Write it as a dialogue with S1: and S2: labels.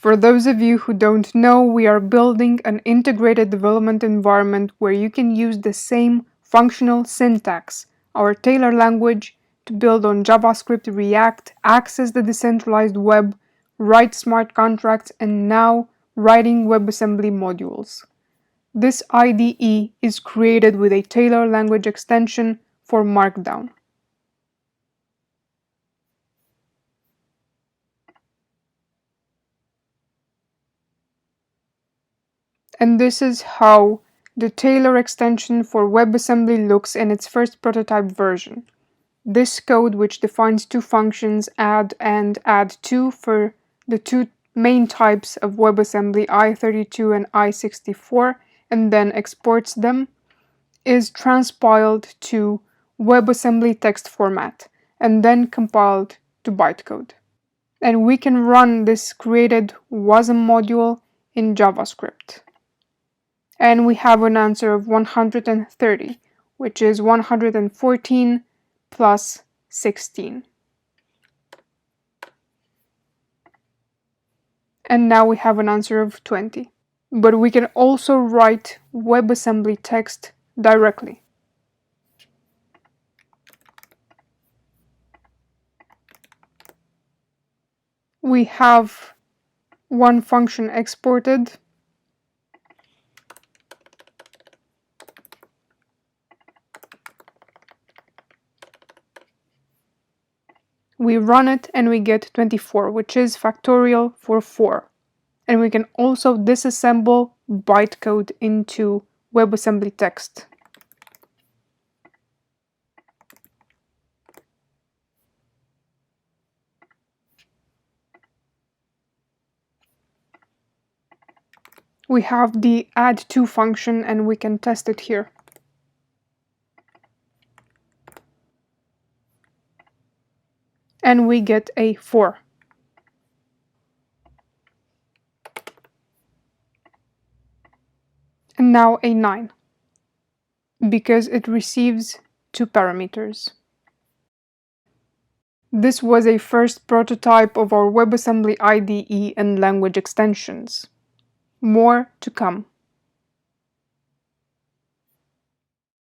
S1: For those of you who don't know, we are building an integrated development environment where you can use the same functional syntax, our Tailor language, to build on JavaScript, React, access the decentralized web, write smart contracts, and now writing WebAssembly modules. This IDE is created with a Tailor language extension for Markdown. And this is how the Tailor extension for WebAssembly looks in its first prototype version. This code, which defines two functions, add and add2 for the two main types of WebAssembly, i32 and i64, and then exports them, is transpiled to WebAssembly text format and then compiled to bytecode. And we can run this created WASM module in JavaScript. And we have an answer of 130, which is 114 plus 16. And now we have an answer of 20. But we can also write WebAssembly text directly. We have one function exported. We run it and we get 24, which is factorial for 4. And we can also disassemble bytecode into WebAssembly text. We have the add2 function and we can test it here. And we get a 4. And now a 9, because it receives 2 parameters. This was a first prototype of our WebAssembly IDE and language extensions. More to come.